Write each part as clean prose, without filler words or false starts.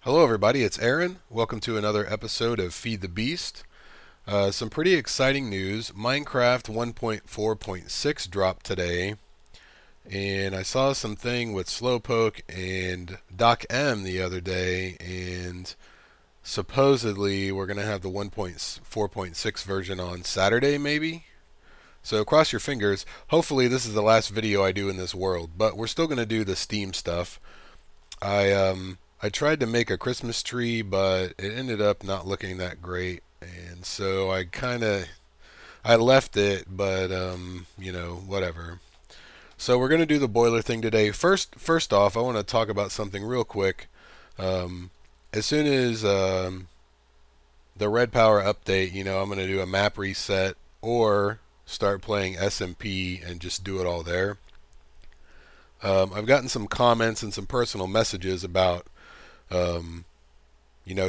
Hello everybody, it's Aaron. Welcome to another episode of Feed the Beast. Some pretty exciting news. Minecraft 1.4.6 dropped today, and I saw something with Slowpoke and Doc M the other day, and supposedly we're going to have the 1.4.6 version on Saturday maybe? So cross your fingers. Hopefully this is the last video I do in this world, but we're still going to do the Steam stuff. I tried to make a Christmas tree, but it ended up not looking that great, and so I left it, but whatever. So we're gonna do the boiler thing today. First off, I want to talk about something real quick. As soon as the Red Power update, I'm gonna do a map reset or start playing SMP and just do it all there. I've gotten some comments and some personal messages about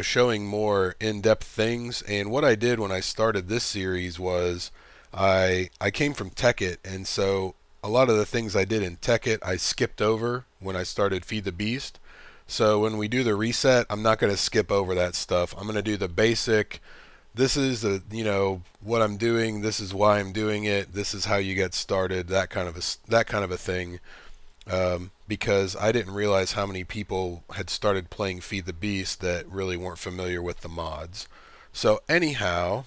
showing more in-depth things. And what I did when I started this series was I came from Tekkit, and so a lot of the things I did in Tekkit I skipped over when I started Feed the Beast. So when we do the reset, I'm not going to skip over that stuff. I'm going to do the basic. This is what I'm doing. This is why I'm doing it. This is how you get started. That kind of a thing. Because I didn't realize how many people had started playing Feed the Beast that really weren't familiar with the mods. So anyhow,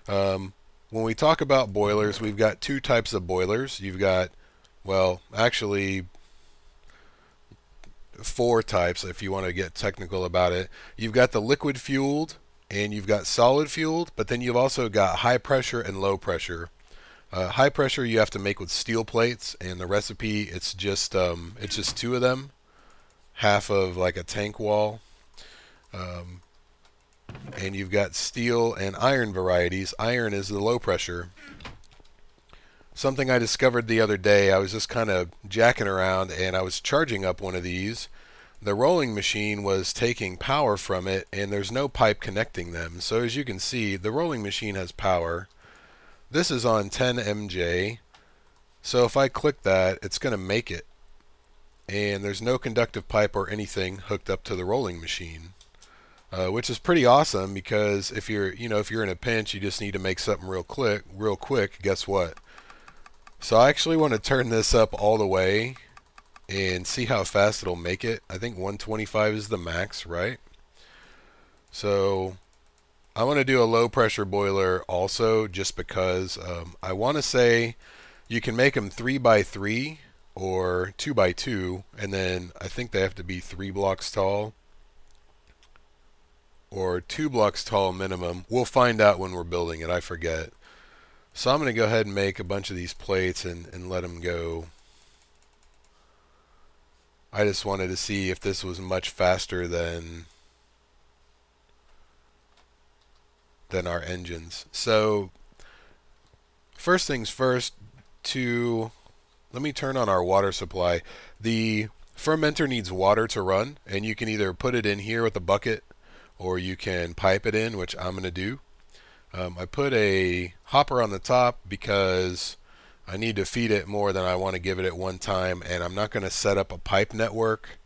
when we talk about boilers, we've got two types of boilers. You've got, well, actually four types if you want to get technical about it. You've got the liquid fueled and you've got solid fueled, but then you've also got high pressure and low pressure. High pressure you have to make with steel plates, and the recipe it's just two of them, half of like a tank wall, and you've got steel and iron varieties. Iron is the low pressure. Something I discovered the other day, I was just kind of jacking around and I was charging up one of these. The rolling machine was taking power from it, and there's no pipe connecting them. So as you can see, the rolling machine has power. This is on 10 MJ, so if I click that, it's going to make it. And there's no conductive pipe or anything hooked up to the rolling machine, which is pretty awesome because if you're in a pinch, you just need to make something real quick. Guess what? So I actually want to turn this up all the way and see how fast it'll make it. I think 125 is the max, right? So I want to do a low pressure boiler also, just because I want to say you can make them 3x3 or 2x2, and then I think they have to be 3 blocks tall or 2 blocks tall minimum. We'll find out when we're building it. I forget. So I'm going to go ahead and make a bunch of these plates and let them go. I just wanted to see if this was much faster than our engines. So first things first, let me turn on our water supply. The fermenter needs water to run, and you can either put it in here with a bucket or you can pipe it in, which I'm going to do. I put a hopper on the top because I need to feed it more than I want to give it at one time, and I'm not going to set up a pipe network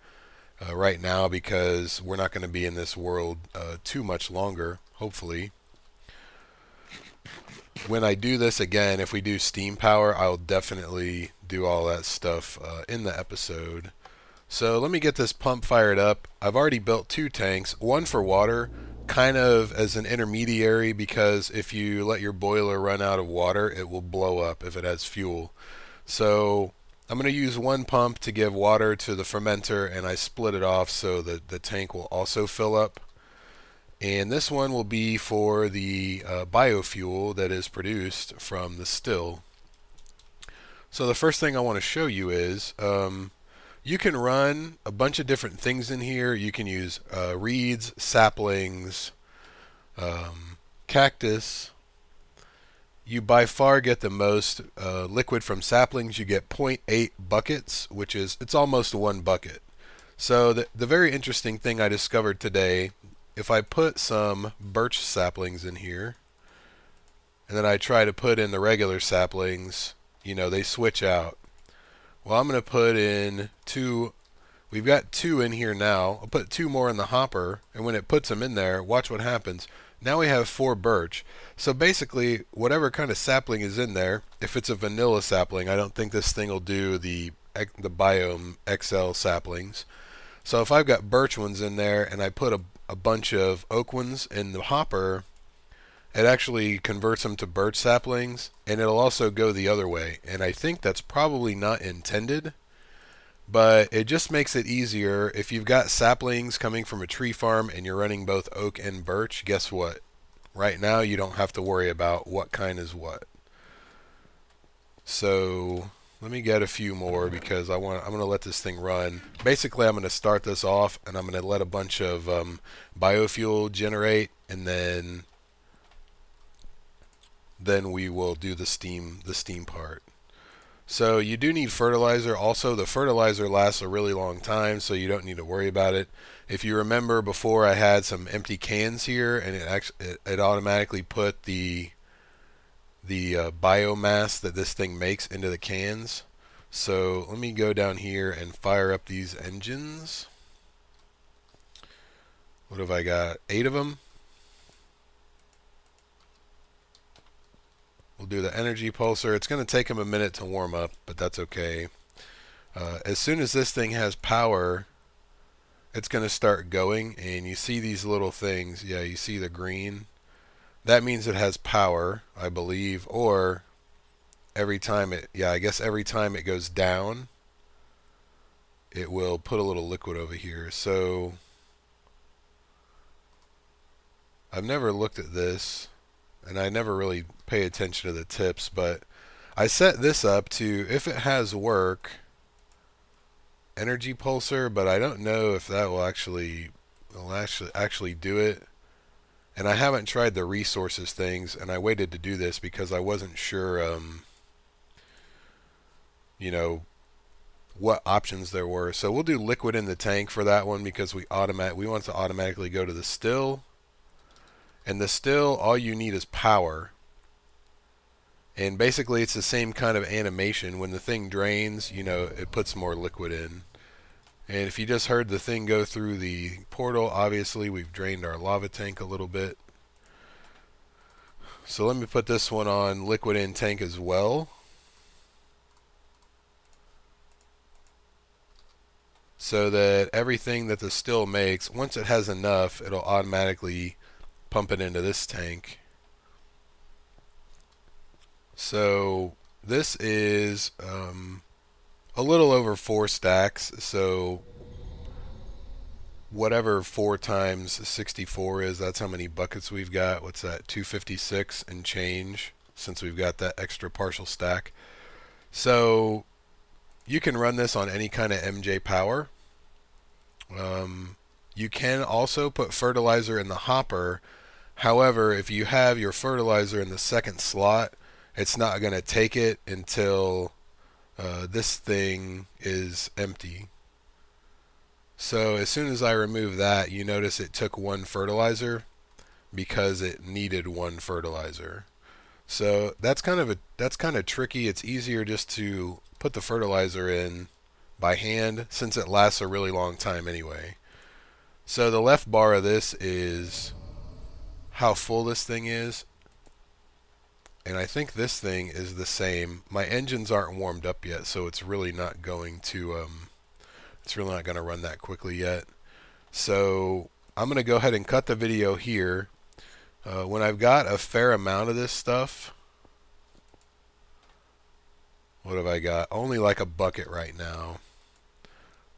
right now because we're not going to be in this world too much longer, hopefully. When I do this again, if we do steam power, I'll definitely do all that stuff in the episode. So let me get this pump fired up. I've already built 2 tanks, one for water, kind of as an intermediary, because if you let your boiler run out of water, it will blow up if it has fuel. So I'm going to use one pump to give water to the fermenter, and I split it off so that the tank will also fill up. And this one will be for the biofuel that is produced from the still. So the first thing I want to show you is you can run a bunch of different things in here. You can use reeds, saplings, cactus. You by far get the most liquid from saplings. You get 0.8 buckets, which is, it's almost 1 bucket. So the very interesting thing I discovered today, if I put some birch saplings in here, and then I try to put in the regular saplings, they switch out. Well, I'm going to put in 2 We've got 2 in here now. I'll put 2 more in the hopper, and when it puts them in there, watch what happens. Now we have 4 birch. So basically, whatever kind of sapling is in there, if it's a vanilla sapling, I don't think this thing will do the Biome XL saplings. So if I've got birch ones in there and I put a bunch of oak ones in the hopper, it actually converts them to birch saplings, and it'll also go the other way. And I think that's probably not intended, but it just makes it easier. If you've got saplings coming from a tree farm and you're running both oak and birch, guess what? Right now you don't have to worry about what kind is what. So let me get a few more because I'm going to let this thing run. Basically, I'm going to start this off and I'm going to let a bunch of biofuel generate, and then we will do the steam part. So you do need fertilizer. Also, the fertilizer lasts a really long time, so you don't need to worry about it. If you remember before, I had some empty cans here, and it automatically put the biomass that this thing makes into the cans. So let me go down here and fire up these engines. What have I got? 8 of them. We'll do the energy pulsar. It's going to take them a minute to warm up, but that's okay. As soon as this thing has power, it's going to start going, and you see these little things. Yeah, you see the green. That means it has power, I believe, or every time I guess every time it goes down, it will put a little liquid over here. So I've never looked at this, and I never really pay attention to the tips, but I set this up to, if it has work, energy pulsar, but I don't know if that will actually do it. And I haven't tried the resources things, and I waited to do this because I wasn't sure you know, what options there were. So we'll do liquid in the tank for that one because we want to automatically go to the still. And the still, all you need is power. And basically it's the same kind of animation. When the thing drains, you know, it puts more liquid in. And if you just heard the thing go through the portal, obviously we've drained our lava tank a little bit. So let me put this one on liquid in tank as well. So that everything that the still makes, once it has enough, it'll automatically pump it into this tank. So this is a little over 4 stacks. So whatever 4 times 64 is, that's how many buckets we've got. What's that? 256 and change, since we've got that extra partial stack. So you can run this on any kind of MJ power. You can also put fertilizer in the hopper. However, if you have your fertilizer in the second slot, it's not going to take it until this thing is empty. So as soon as I remove that, you notice it took 1 fertilizer because it needed 1 fertilizer. So that's kind of tricky. It's easier just to put the fertilizer in by hand since it lasts a really long time anyway. So the left bar of this is how full this thing is, and I think this thing is the same. My engines aren't warmed up yet, so it's really not going to run that quickly yet. So I'm going to go ahead and cut the video here. When I've got a fair amount of this stuff, what have I got? Only like a bucket right now.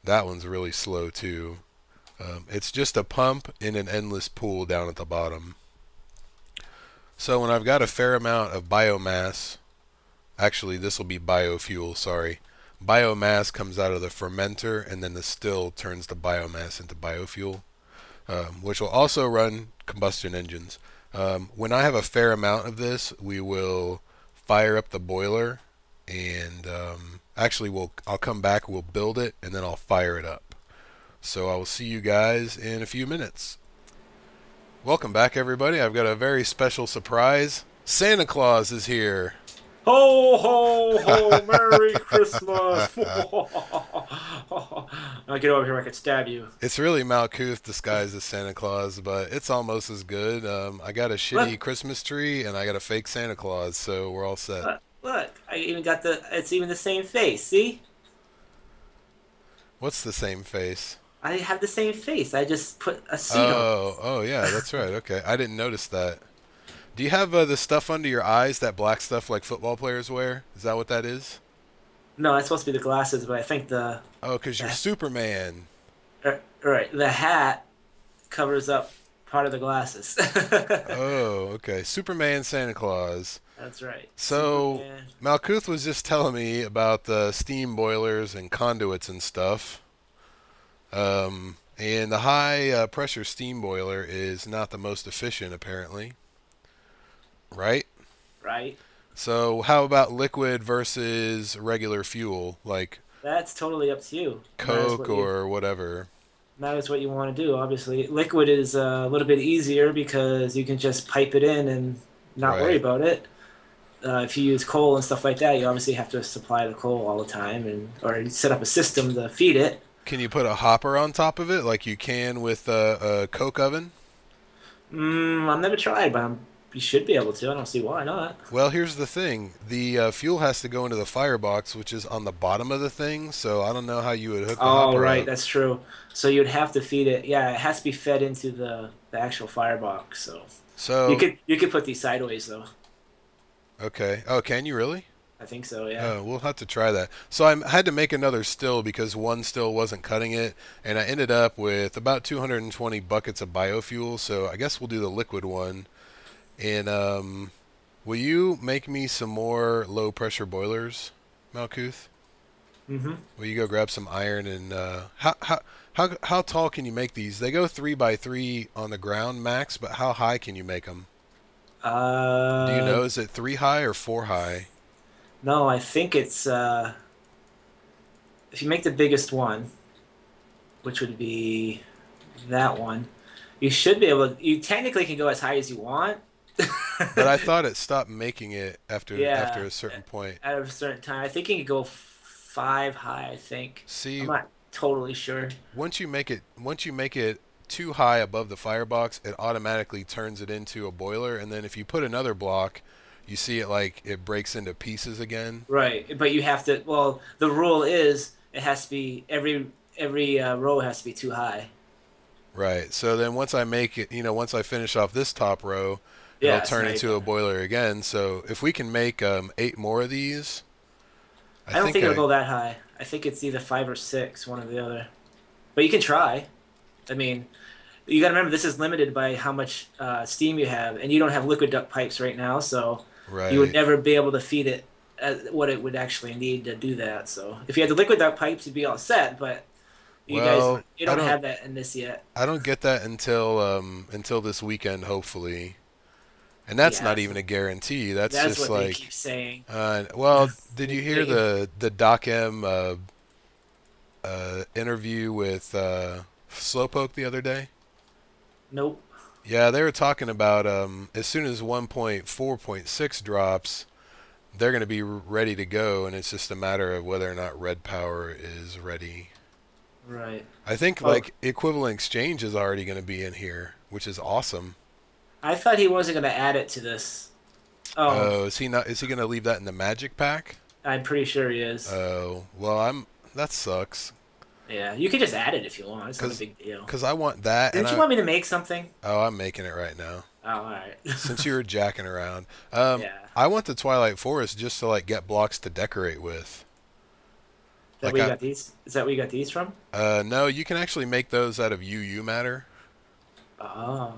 That one's really slow too. It's just a pump in an endless pool down at the bottom. So when I've got a fair amount of biomass, actually this will be biofuel, sorry. Biomass comes out of the fermenter, and then the still turns the biomass into biofuel, which will also run combustion engines. When I have a fair amount of this, we will fire up the boiler, and actually I'll come back, we'll build it, and then I'll fire it up. So I will see you guys in a few minutes. Welcome back, everybody. I've got a very special surprise. Santa Claus is here. Ho, ho, ho, Merry Christmas. I'll get over here, I could stab you. It's really Malkuth disguised as Santa Claus, but it's almost as good. I got a shitty Look, Christmas tree and I got a fake Santa Claus, so we're all set. look. I even got the. It's even the same face. See, What's the same face? I have the same face. I just put a suit on. Oh, yeah, that's right. Okay, I didn't notice that. Do you have the stuff under your eyes, that black stuff like football players wear? Is that what that is? No, that's supposed to be the glasses, but I think Oh, 'cause you're the Superman. right, the hat covers up part of the glasses. Oh, okay. Superman Santa Claus. That's right, So, Superman. Malkuth was just telling me about the steam boilers and conduits and stuff. And the high pressure steam boiler is not the most efficient, apparently. Right? Right. So, how about liquid versus regular fuel, like That's totally up to you. Coke or whatever? Matters what you want to do. Obviously, liquid is a little bit easier because you can just pipe it in and not worry Right. about it. If you use coal and stuff like that, you obviously have to supply the coal all the time, and or set up a system to feed it. Can you put a hopper on top of it like you can with a Coke oven? I've never tried, but you should be able to. I don't see why not. Well, here's the thing. The fuel has to go into the firebox, which is on the bottom of the thing, so I don't know how you would hook the Oh, hopper right, up. that's true. So you'd have to feed it. Yeah, it has to be fed into the actual firebox. So So, you could put these sideways though. okay. Oh, can you really? I think so. Yeah. Oh, we'll have to try that. So I had to make another still because one still wasn't cutting it, and I ended up with about 220 buckets of biofuel, so I guess we'll do the liquid one. And will you make me some more low pressure boilers, Malkuth? Mm-hmm. Will you go grab some iron and how tall can you make these? They go 3 by 3 on the ground max, but how high can you make them? Do you Uh, know? Is it 3 high or 4 high? no, I think it's if you make the biggest one, which would be that one, you should be able to, you technically can go as high as you want. But I thought it stopped making it after Yeah, a certain point. at a certain time. I think you can go 5 high, I think. I'm See, not totally sure. once you make it too high above the firebox, it automatically turns it into a boiler, and then if you put another block, you see it like it breaks into pieces again. Right, but you have to, well, the rule is it has to be every row has to be too high. Right. So then once I make it, once I finish off this top row, it'll Yeah, so turn now into a boiler again. So if we can make 8 more of these, I I don't think think it'll I go that high. I think it's either 5 or 6, one or the other. But you can try. I mean, you got to remember this is limited by how much steam you have, and you don't have liquid duct pipes right now, so you would right. never be able to feed it what it would actually need to do that. So if you had the liquid duct pipes, you'd be all set. But Well, you I don't don't have that in this yet. I don't get that until this weekend, hopefully. And that's Yeah, not even a guarantee. That's that's just what they keep like, saying. well, did you hear They- the Doc M interview with Slowpoke the other day? Nope. Yeah, they were talking about as soon as 1.4.6 drops, they're going to be ready to go, and it's just a matter of whether or not Red Power is ready. Right. I think Oh, like equivalent exchange is already going to be in here, which is awesome. I thought he wasn't going to add it to this. Oh, Oh, is he not? Is he going to leave that in the Magic Pack? I'm pretty sure he is. Oh, well, I'm. That sucks. Yeah, you can just add it if you want. It's not a Cause, big deal. cause I want that, and Didn't you want me to make something? I'm making it right now. Oh, all right. Since you were jacking around, Yeah. I want the Twilight Forest just to like get blocks to decorate with. Is that Like where you got these? Is that where you got these from? no, you can actually make those out of UU matter. Oh.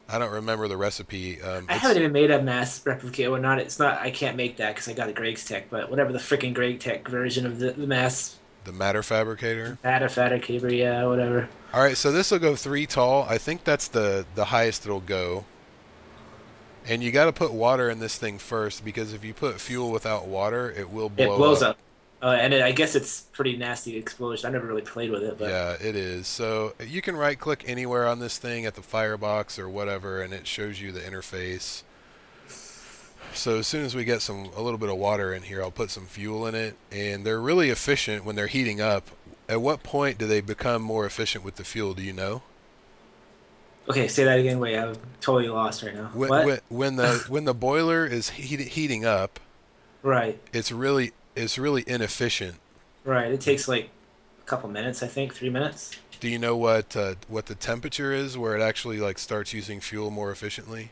I don't remember the recipe. I haven't even made a mass replica or not. It's not. I can't make that because I got a Greg's Tech. But whatever the freaking Greg Tech version of the mass the matter fabricator. fatter caber, yeah, whatever. All right, so this will go 3 tall. I think that's the highest it'll go. And you got to put water in this thing first because if you put fuel without water, it will It blow blows up. up, I guess it's pretty nasty explosion. I never really played with it, but Yeah, it is. So you can right click anywhere on this thing at the firebox or whatever, and it shows you the interface. So as soon as we get a little bit of water in here, I'll put some fuel in it, and they're really efficient when they're heating up. At what point do they become more efficient with the fuel? Do you know? Okay, say that again. Wait, I'm totally lost right now. What? When the boiler is heating up, Right, it's really inefficient. right. It takes like a couple minutes, I think, 3 minutes. Do you know what the temperature is where it actually like starts using fuel more efficiently?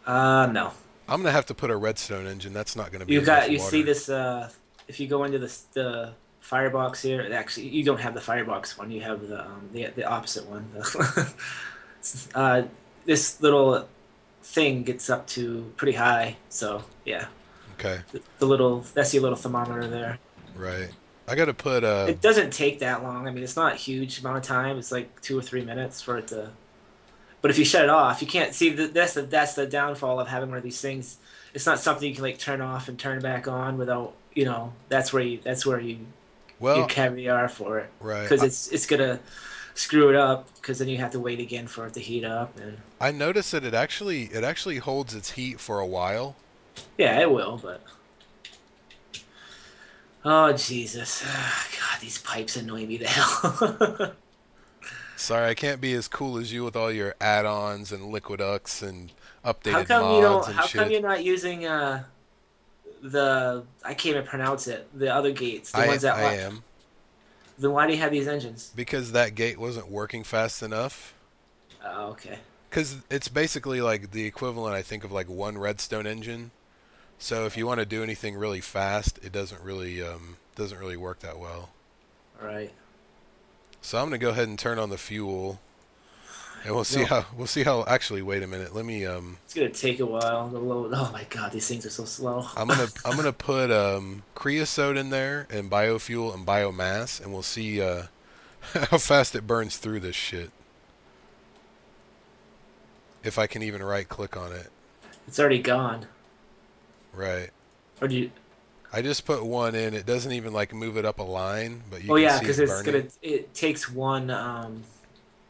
No. I'm gonna have to put a redstone engine. That's not gonna be You enough got you see water. this if you go into the firebox here, actually you don't have the firebox one, you have the opposite one. uh this little thing gets up to pretty high, so yeah. Okay, The little that's your little thermometer there. right. I gotta put It doesn't take that long. I mean, it's not a huge amount of time. It's like 2 or 3 minutes for it to. But if you shut it off, you can't see that's the downfall of having one of these things. It's not something you can like turn off and turn back on without that's where you your well, caviar for it right. because it's gonna screw it up because then you have to wait again for it to heat up and I noticed that it actually holds its heat for a while. yeah it will but oh Jesus God these pipes annoy me the hell. Sorry, I can't be as cool as you with all your add-ons and liquiducts and How updated come you mods don't? and How come shit. you're not using the I can't even pronounce it. The other gates, the I ones that I lock. am Then why do you have these engines? because that gate wasn't working fast enough. Oh, okay. Because it's basically like the equivalent, I think, of like one redstone engine. So if you want to do anything really fast, it doesn't really work that well. All right. So I'm gonna go ahead and turn on the fuel, and we'll see No, how we'll see how. Actually, wait a minute. Let me it's gonna take a while. The load. Oh my God, these things are so slow. I'm gonna put creosote in there and biofuel and biomass, and we'll see how fast it burns through this shit. If I can even right click on it. It's already gone. Right. Or do you? I just put one in. It doesn't even like move it up a line, but you Oh can yeah, see because it it's burning. gonna. It takes one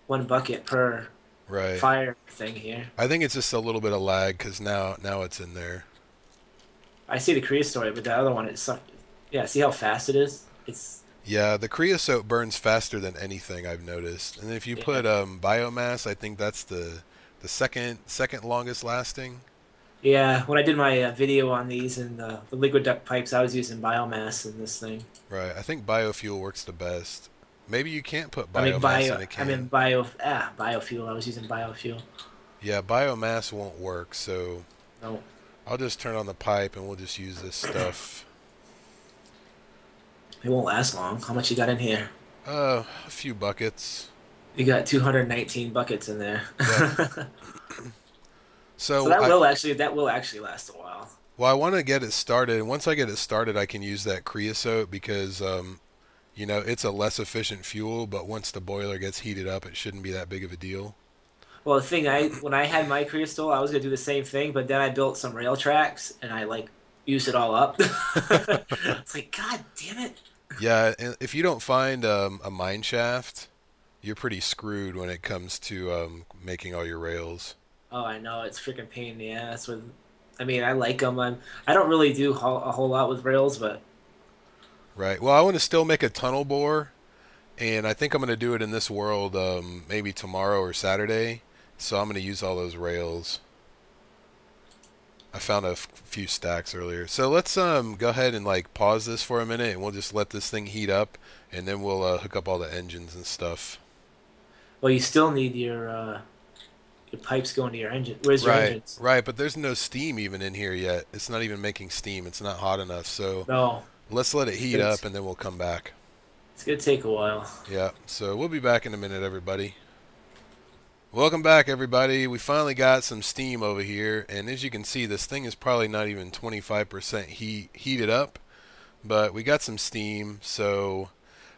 bucket per Right. fire thing here. I think it's just a little bit of lag because now it's in there. I see the Korea story, but the other one it's yeah. See how fast it is? It's Yeah, the creosote burns faster than anything I've noticed. And if you yeah. put biomass, I think that's the second longest lasting. Yeah, when I did my video on these and the liquid duct pipes, I was using biomass in this thing. Right. I think biofuel works the best. Maybe you can't put I mean biomass in a can. biofuel. I was using biofuel. Yeah, biomass won't work, so No, I'll just turn on the pipe and we'll just use this stuff. it won't last long. How much you got in here? A few buckets. You got 219 buckets in there. Yep. So So that will actually last a while. I want to get it started. Once I get it started, I can use that creosote because it's a less efficient fuel, but once the boiler gets heated up, it shouldn't be that big of a deal. Well, the thing I when I had my crystal, I was gonna do the same thing, but then I built some rail tracks and I like used it all up. It's like, God damn it. Yeah, and if you don't find a mine shaft, you're pretty screwed when it comes to making all your rails. Oh, I know it's freaking pain in the ass. I mean, I like them. I don't really do a whole lot with rails, but Right. Well, I want to still make a tunnel bore, and I think I'm going to do it in this world maybe tomorrow or Saturday. So I'm going to use all those rails. I found a few stacks earlier. So let's go ahead and like pause this for a minute, and we'll just let this thing heat up, and then we'll hook up all the engines and stuff. well, you still need your pipes going to your engine. Where's your Right, engines? right. But there's no steam even in here yet. It's not even making steam. It's not hot enough. So No, let's let it it's heat gonna up, and then we'll come back. it's gonna take a while. Yeah. So we'll be back in a minute, everybody. Welcome back, everybody. We finally got some steam over here, and as you can see, this thing is probably not even 25% heated up, but we got some steam. So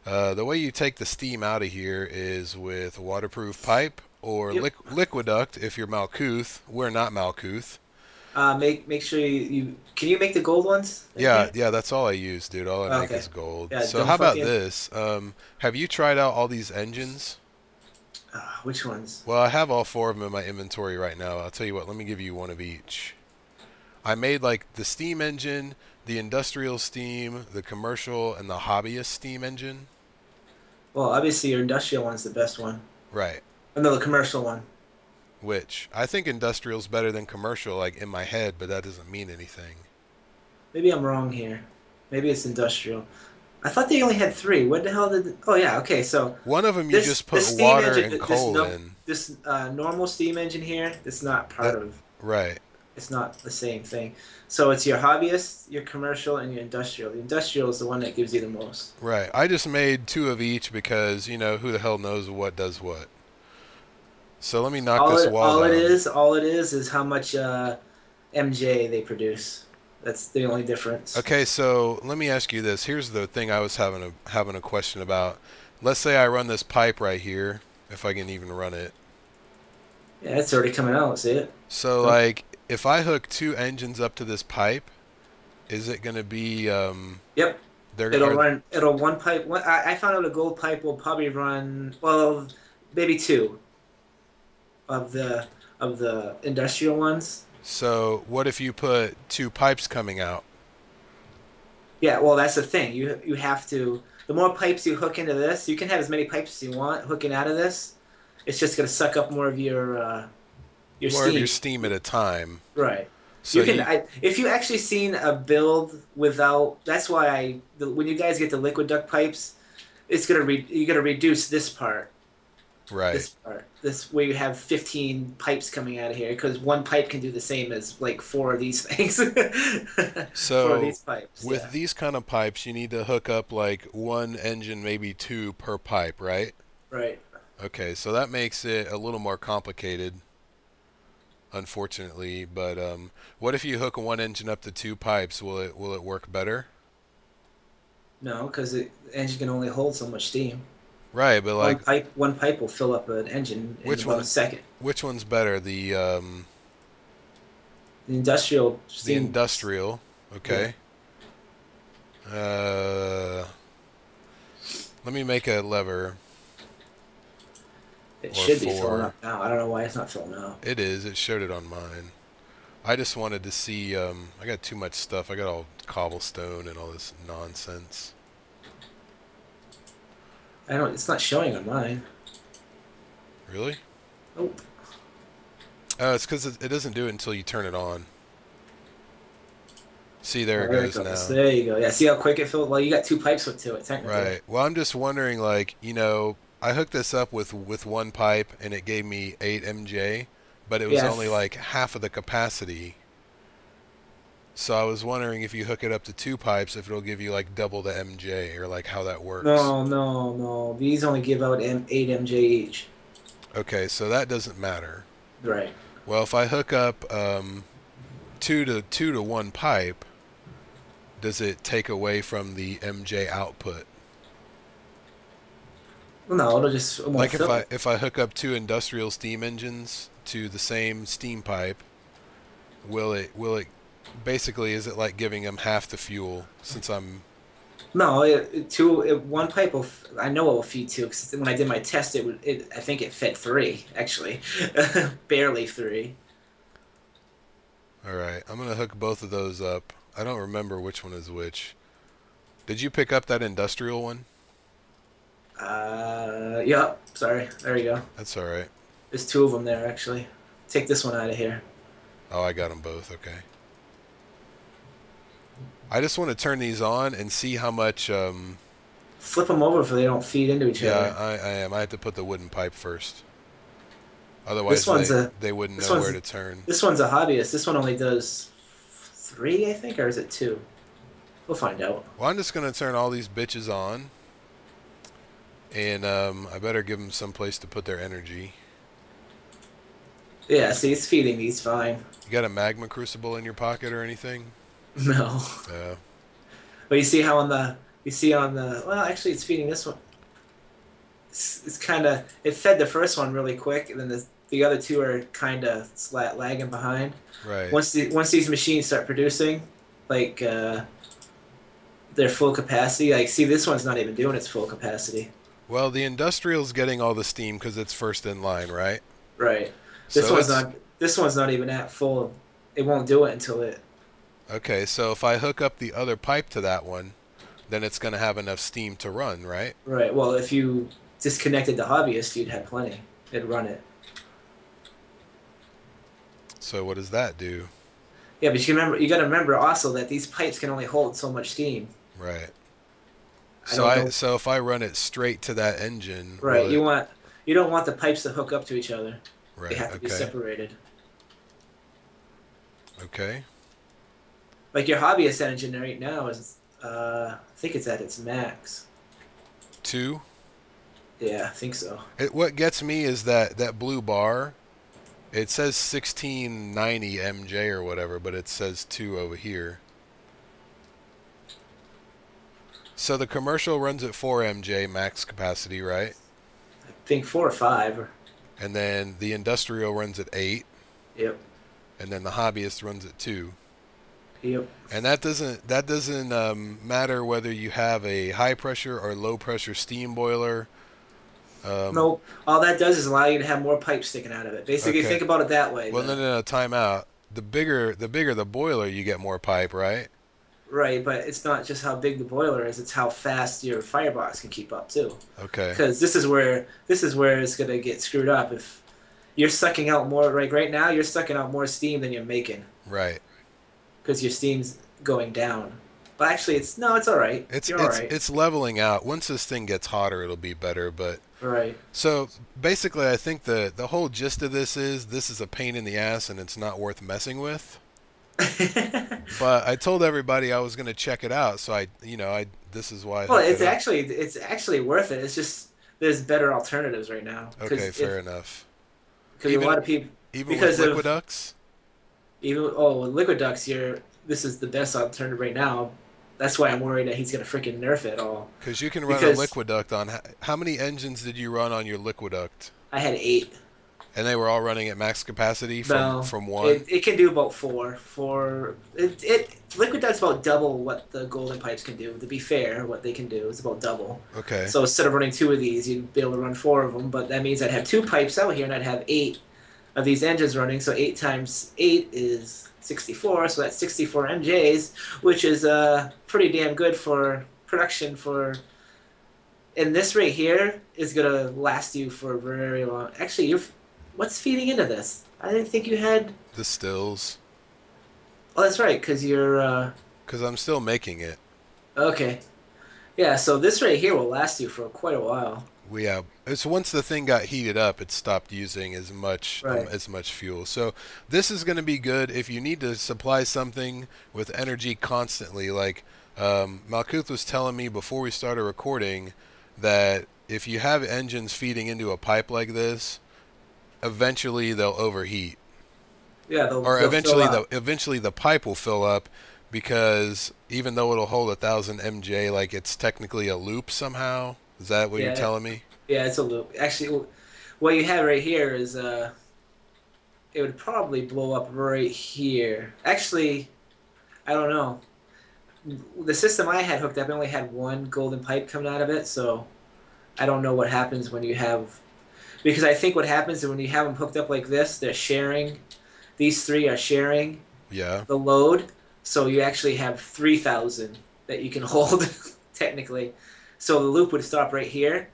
the way you take the steam out of here is with a waterproof pipe or Yep. liquiduct if you're Malkuth. We're not Malkuth. Make sure you can you make the gold ones in Yeah, here? yeah, that's all I use, dude. All I make Okay. is gold. Yeah, So don't how about fucking. this? Have you tried out all these engines? Which ones? Well, I have all four of them in my inventory right now. I'll tell you what, let me give you one of each. I made like the steam engine, the industrial steam, the commercial, and the hobbyist steam engine. Well, obviously your industrial one's the best one. Right. Oh, no, the commercial one. Which I think industrial's better than commercial, like in my head, but that doesn't mean anything. Maybe I'm wrong here. Maybe it's industrial. I thought they only had three. What the hell did? Oh yeah, okay. So One of them you this just put this steam water engine, and this coal no in. this normal steam engine here, it's not part That of. right. It's not the same thing. So it's your hobbyist, your commercial, and your industrial. The industrial is the one that gives you the most. Right. I just made two of each because, who the hell knows what does what. So let me knock All this it wall all it down. is all it is how much MJ they produce. That's the only difference. Okay, so let me ask you this. Here's the thing I was having a question about. Let's say I run this pipe right here, if I can even run it. Yeah, it's already coming out. See it? So Don't. like if I hook two engines up to this pipe, is it going to be Yep. they're It'll are run. It'll one pipe. I found out a gold pipe will probably run. Well, maybe two of the industrial ones. so what if you put two pipes coming out? Yeah. Well, that's the thing. You have to. The more pipes you hook into this, you can have as many pipes as you want hooking out of this. It's just gonna suck up more of your More of your steam. steam at a time. Right. So You can. you If you actually seen a build without. That's why when you guys get the liquid duct pipes, it's gonna you're gonna reduce this part. right. This part. This where you have 15 pipes coming out of here because one pipe can do the same as like four of these things. Four of So these pipes. with Yeah. these kind of pipes, you need to hook up like one engine, maybe two per pipe, right? Right. Okay, so that makes it a little more complicated, unfortunately. But what if you hook one engine up to two pipes? Will it work better? No, because the engine can only hold so much steam. Right, but like One pipe will fill up an engine in which about a one second. which one's better? The industrial The steam. industrial, Yeah. okay. Let me make a lever It or should be filling four. up now. I don't know why it's not filling up. It is. It showed it on mine. I just wanted to see. I got too much stuff. I got all cobblestone and all this nonsense. I don't. It's not showing on mine. Really? Oh, It's because it doesn't do it until you turn it on. See, there oh, it there it goes goes. now. There you go. Yeah. See how quick it filled? Well, you got two pipes hooked to it technically. Right. Well, I'm just wondering, like, I hooked this up with one pipe and it gave me 8 MJ, but it was Yeah. only like half of the capacity. So I was wondering if you hook it up to two pipes, if it'll give you like double the MJ or like how that works. No, no, no. These only give out 8 MJ each. Okay, so that doesn't matter. Right. Well, if I hook up two to one pipe, does it take away from the MJ output? Well, no, it won't Like if fill I it. if I hook up two industrial steam engines to the same steam pipe, will it basically, is it like giving them half the fuel since I'm No, one pipe will. I know it will feed two because when I did my test, it would. I think it fed three actually, barely three. all right? I'm gonna hook both of those up. I don't remember which one is which. Did you pick up that industrial one? Yep. Sorry. There you go. That's all right. There's two of them there actually. Take this one out of here. Oh, I got them both. Okay. I just want to turn these on and see how much. Flip them over so they don't feed into each Yeah, other. I am. I have to put the wooden pipe first. This Otherwise, one's a they wouldn't this know where one's to turn. this one's a hobbyist. This one only does three, I think, or is it two? We'll find out. Well, I'm just gonna turn all these bitches on, and I better give them some place to put their energy. Yeah. See, it's feeding these fine. You got a magma crucible in your pocket or anything? No. Yeah. But you see on the well, actually, it's feeding this one. It's kind of it fed the first one really quick, and then the other two are kind of lagging behind. Right. Once these machines start producing, like their full capacity, like see this one's not even doing its full capacity. Well, the industrial's getting all the steam because it's first in line, right? Right. So it's This one's not even at full. It won't do it until it. okay. So if I hook up the other pipe to that one, then it's going to have enough steam to run, right? Right. Well, if you disconnected the hobbyist, you'd have plenty. It'd run it. So what does that do? Yeah, but you got to remember also that these pipes can only hold so much steam. Right. I don't know. So if I run it straight to that engine, will Right. it? You don't want the pipes to hook up to each other. They Right. have to be Okay. separated. Okay. Like your hobbyist engine right now is, I think it's at its max. 2. Yeah, I think so. What gets me is that blue bar. It says 1690 MJ or whatever, but it says 2 over here. So the commercial runs at 4 MJ max capacity, right? I think 4 or 5. And then the industrial runs at 8, Yep. and then the hobbyist runs at 2. Yep. And that doesn't matter whether you have a high pressure or low pressure steam boiler. No, all that does is allow you to have more pipes sticking out of it. Basically, Okay. think about it that way. Well, no, time out. The bigger the boiler, you get more pipe, right? Right, but it's not just how big the boiler is; it's how fast your firebox can keep up too. Okay. Because this is where it's gonna get screwed up. If you're sucking out more, like right now, you're sucking out more steam than you're making Right. because your steam's going down. But actually, it's all right. You're all right. It's leveling out. Once this thing gets hotter, it'll be better. But Right. so basically, I think the whole gist of this is a pain in the ass and it's not worth messing with. But I told everybody I was going to check it out, so I this is why I Well, hooked it up. it's actually worth it. It's just there's better alternatives right now. Okay, fair enough. Because a lot of people Even with because of Liquiducts? even with liquid ducts, this is the best alternative right now. That's why I'm worried that he's gonna freaking nerf it all. Because you can run a Because Liquiduct on how many engines did you run on your Liquiduct? I had 8. And they were all running at max capacity No, from 1? it can do about 4. Liquid duct's about double what the golden pipes can do. To be fair, what they can do is about double. Okay. So instead of running 2 of these, you'd be able to run 4 of them. But that means I'd have 2 pipes out here, and I'd have 8 of these engines running. So 8 times 8 is 64. So that's 64 MJs, which is pretty damn good for production for. And this right here is gonna last you for a very long. Actually, what's feeding into this? I didn't think you had. The stills. Oh, that's right, because you're. Because I'm still making it. Okay. Yeah, so this right here will last you for quite a while. It's once the thing got heated up, it stopped using Right. as much fuel. So this is going to be good if you need to supply something with energy constantly. Like Malkuth was telling me before we started recording that if you have engines feeding into a pipe like this, eventually they'll overheat. Yeah, Or they'll fill up. eventually the pipe will fill up because even though it'll hold 1,000 MJ, like it's technically a loop somehow. Is that what you're Yeah, telling me? yeah, it's a loop. Actually, what you have right here is it would probably blow up right here. Actually, I don't know. The system I had hooked up only had one golden pipe coming out of it, so I don't know what happens when you have. Because I think what happens is when you have them hooked up like this, they're sharing. These 3 are sharing Yeah. the load, so you actually have 3,000 that you can hold technically. So the loop would stop right here,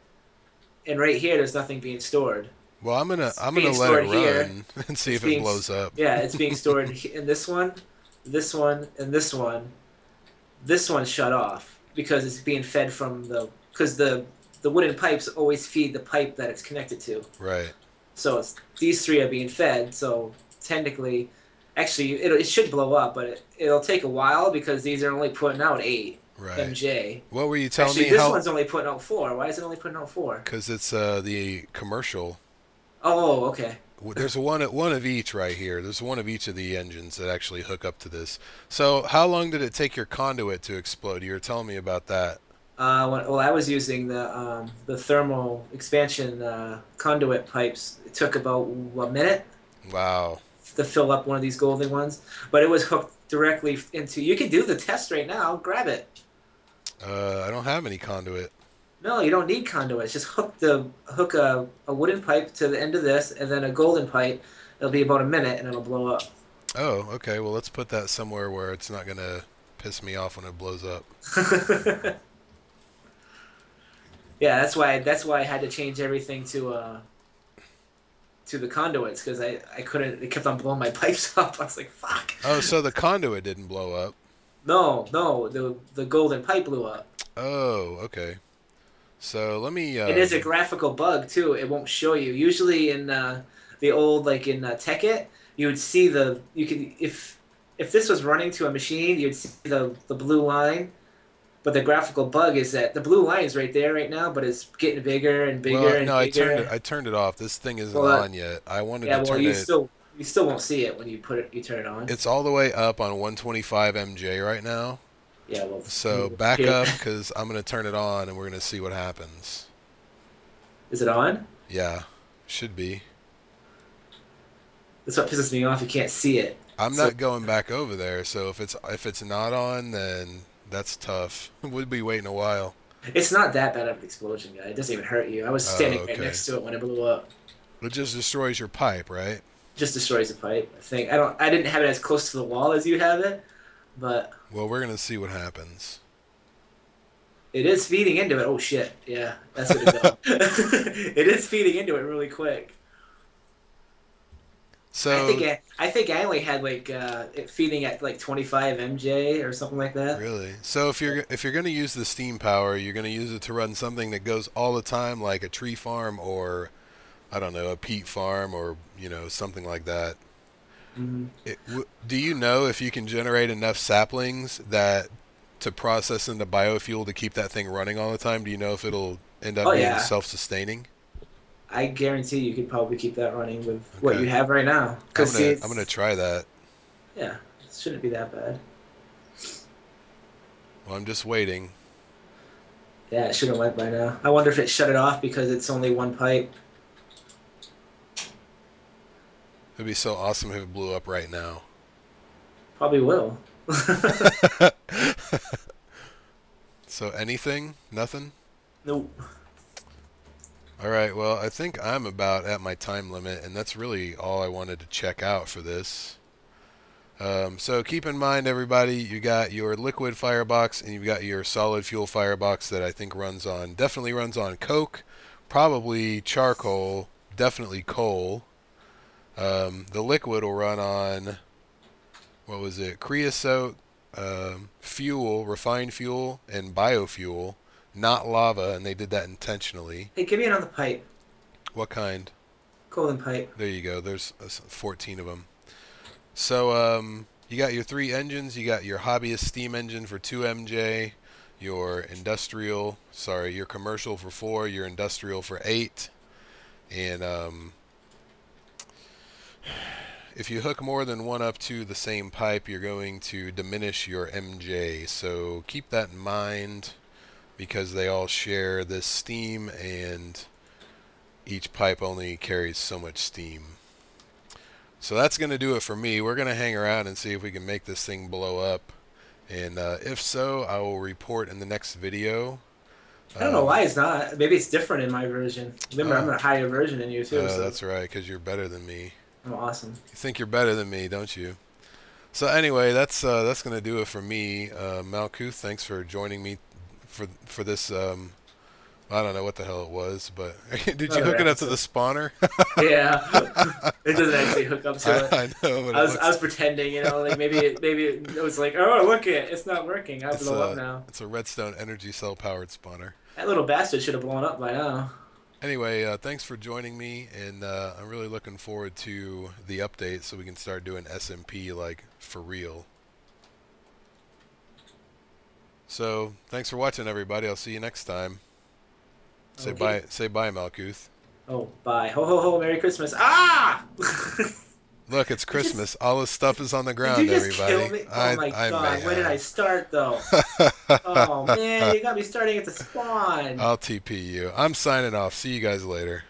and right here there's nothing being stored. Well, I'm gonna Being let it stored here. run and see It's if it blows up. Yeah, it's being stored in this one, this one, and this one. This one's shut off because it's being fed from because the wooden pipes always feed the pipe that it's connected to. Right. So these 3 are being fed. So technically, actually, it should blow up, but it'll take a while because these are only putting out 8 Right. MJ. What were you telling Actually, me? this one's only putting out 4. Why is it only putting out 4? Because it's the commercial. Oh, okay. There's one of each right here. There's one of each of the engines that actually hook up to this. So how long did it take your conduit to explode? You were telling me about that. Well, I was using the thermal expansion conduit pipes. It took about a minute Wow. to fill up one of these golden ones, but it was hooked directly into. You can do the test right now. Grab it. I don't have any conduit. No, you don't need conduits. Just hook a wooden pipe to the end of this, and then a golden pipe. It'll be about a minute, and it'll blow up. Oh, okay. Well, let's put that somewhere where it's not gonna piss me off when it blows up. Yeah, that's why I had to change everything to the conduits because I couldn't. It kept on blowing my pipes up. I was like, fuck. Oh, so the conduit didn't blow up. No, no, the golden pipe blew up. Oh, okay. So let me. It is a graphical bug too. It won't show you. Usually in the old like in Tekkit, you would see you could if this was running to a machine, you'd see the blue line. But the graphical bug is that the blue line is right there right now, but it's getting bigger and bigger Well, and no, bigger. I turned it off. This thing isn't Well, on yet. I wanted yeah, to well turn it. you still won't see it when you turn it on. It's all the way up on 125 MJ right now. Yeah, well, So move it back here. up because I'm gonna turn it on and we're gonna see what happens. Is it on? Yeah, should be. That's what pisses me off. You can't see it. I'm So not going back over there. So if it's not on, then that's tough. We'll be waiting a while. it's not that bad of an explosion, guy. It doesn't even hurt you. I was Oh, standing right okay. next to it when it blew up. It just destroys your pipe, right? Just destroys the pipe. I think I didn't have it as close to the wall as you have it, but Well, we're gonna see what happens. it is feeding into it. Oh shit! Yeah, that's what it does. It is feeding into it really quick. So I think I only had like it feeding at like 25 MJ or something like that. really, so if you're gonna use the steam power, you're gonna use it to run something that goes all the time, like a tree farm or I don't know, a peat farm or something like that. Hmm. Do you know if you can generate enough saplings that to process into biofuel to keep that thing running all the time? Do you know if it'll end Oh up being yeah, self-sustaining? I guarantee you could probably keep that running with what Okay, you have right now. Cause see, I'm gonna try that. yeah, it shouldn't be that bad. Well, I'm just waiting. Yeah, it should have went by now. I wonder if it shut it off because it's only one pipe. It'd be so awesome if it blew up right now. Probably will. So anything? Nothing? Nope. All right, well, I think I'm about at my time limit, and that's really all I wanted to check out for this. So keep in mind, everybody, you got your liquid firebox and you've got your solid fuel firebox that I think definitely runs on coke, probably charcoal, definitely coal. The liquid will run on, what was it, creosote, fuel, refined fuel, and biofuel, not lava, and they did that intentionally. Hey, give me another pipe. What kind? Golden pipe. There you go. There's 14 of them. So you got your three engines. You got your hobbyist steam engine for 2 MJ, your your commercial for 4, your industrial for 8, and if you hook more than one up to the same pipe, you're going to diminish your MJ. So keep that in mind because they all share this steam and each pipe only carries so much steam. So that's going to do it for me. We're going to hang around and see if we can make this thing blow up. And if so, I will report in the next video. I don't know why it's not. Maybe it's different in my version. Remember, I'm a higher version than you too. So That's right, because you're better than me. I'm awesome. You think you're better than me, don't you? So anyway, that's going to do it for me. Malkuth, thanks for joining me for this. I don't know what the hell it was, but did you hook it up to the spawner? Yeah, it doesn't actually hook up to it. I know, but I was pretending, like maybe it was like, oh look it's not working. I blow up now. It's a redstone energy cell powered spawner. That little bastard should have blown up by now. Anyway, thanks for joining me, and I'm really looking forward to the update so we can start doing SMP like for real. So thanks for watching, everybody. I'll see you next time. Say Okay. bye. Say bye, Malkuth. Oh, bye. Ho ho ho! Merry Christmas! Ah! Look, it's Christmas. All this stuff is on the Did ground, you just everybody. kill me? Oh my I god! may Where did I have. start though? Oh man, you got me starting at the spawn. I'll TP you. I'm signing off. See you guys later.